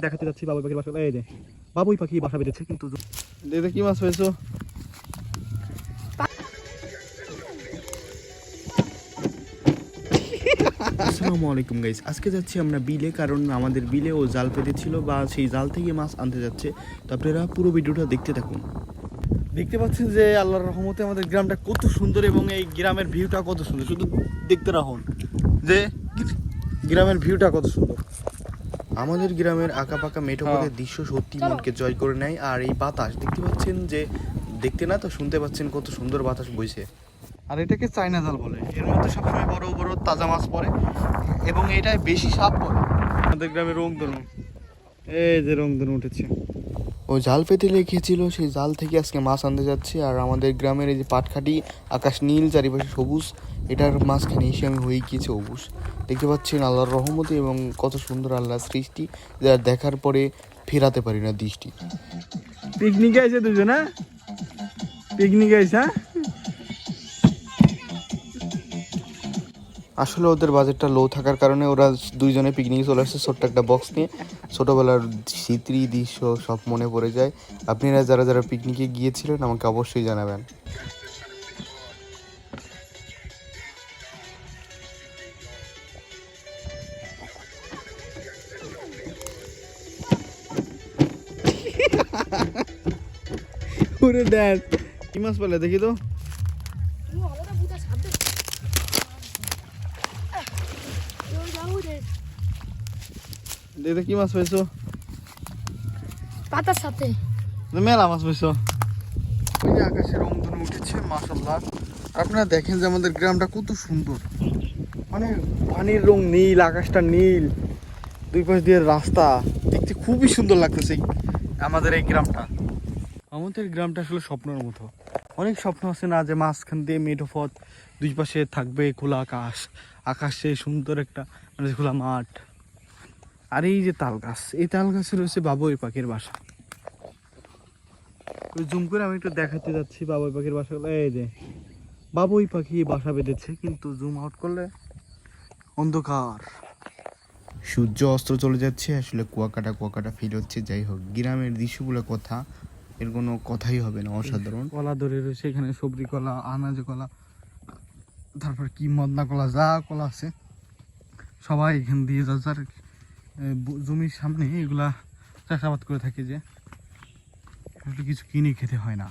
দেখাতে যাচ্ছি বাবুই পাখির বাসা। এই যে বাবুই পাখি বাসা বেঁধেছে, কিন্তু দেখতে কি মাছ পেয়েছো? আসসালামু আলাইকুম গাইস, আজকে যাচ্ছি আমরা বিলে, কারণ আমাদের বিলে ও জাল পেতেছিল বা সেই জাল থেকে মাছ আনতে যাচ্ছে। তো আপনারা পুরো ভিডিওটা দেখতে থাকুন। দেখতে পাচ্ছেন যে আল্লাহর রহমতে আমাদের গ্রামটা কত সুন্দর এবং এই গ্রামের ভিউটা কত সুন্দর, শুধু দেখতে রাখুন যে গ্রামের ভিউটা কত সুন্দর। আমাদের গ্রামের আঁকাপাকা মেঠো পথের দৃশ্য সত্যি মনকে জয় করে নেয়। আর এই বাতাস দেখতে পাচ্ছেন যে, দেখতে না তো শুনতে পাচ্ছেন কত সুন্দর বাতাস বইছে। আর এটাকে চায়না জাল বলে। এর মধ্যে সবসময় বড় বড় তাজা মাছ পড়ে এবং এটায় বেশি সাপ পড়ে। আমাদের গ্রামে রংধনু, এই যে রংধনু উঠেছে। ও জাল পেতে লেগেছিল, সেই জাল থেকে আজকে মাছ আনতে যাচ্ছে। আর আমাদের গ্রামের এই যে পাটখাটি, আকাশ নীল, চারিপাশে সবুজ, এটার মাঝখানে এসে আমি হয়ে গিয়েছে অবুজ। দেখতে পাচ্ছেন আল্লাহর রহমতে এবং কত সুন্দর আল্লাহর সৃষ্টি, যা দেখার পরে ফেরাতে পারি না দৃষ্টি। পিকনিকে আছে দুজন, হ্যাঁ পিকনিকে আছে। হ্যাঁ আসলে ওদের বাজেটটা লো থাকার কারণে ওরা দুইজনে পিকনিকে চলে আসছে ছোট্ট একটা বক্স নিয়ে। ছোটোবেলার স্মৃতি দৃশ্য সব মনে পড়ে যায়। আপনারা যারা যারা পিকনিকে গিয়েছিলেন আমাকে অবশ্যই জানাবেন। ওরে ড্যাড, কি মাছ পেলে দেখি তো। দেখে কি মাছ পেয়েছো? পাতার সাথে মেলা মাছ পেয়েছো। ওই যে আকাশে রংধনু উঠেছে মাশাআল্লাহ। আপনারা দেখেন যে আমাদের গ্রামটা কত সুন্দর, মানে পানির রং নীল, আকাশটা নীল, দুই পাশ দিয়ে রাস্তা, দেখতে খুবই সুন্দর লাগতেছে আমাদের এই গ্রামটা। আমাদের গ্রামটা আসলে স্বপ্নের মতো। অনেক স্বপ্ন আছে না, যে মাঝখান দিয়ে মেঠো পথ, দুই পাশে থাকবে খোলা আকাশ, আকাশে সুন্দর একটা মানে খোলা মাঠ। আর এই যে তাল গাছ, এই তাল গাছে রয়েছে বাবুই পাখির বাসা। জুম করে আমি একটু দেখাতে যাচ্ছি বাবুই পাখির বাসা। এই যে বাবুই পাখি বাসা বেঁধেছে, কিন্তু জুম আউট করলে অন্ধকার। সূর্য অস্ত চলে যাচ্ছে, আসলে কুয়াকাটা কুয়াকাটা ফিল হচ্ছে। যাই হোক, গ্রামের দৃশ্যগুলো কথা, এর কোনো কথাই হবে না, অসাধারণ। কলা ধরে রয়েছে এখানে, সবজি কলা, আনাজ কলা, তারপর কি মদনা কলা, যা কলা আছে সবাই এখান দিয়ে যার জমির সামনে এগুলা চাষাবাদ করে থাকে, যে আসলে কিছু কিনে খেতে হয় না।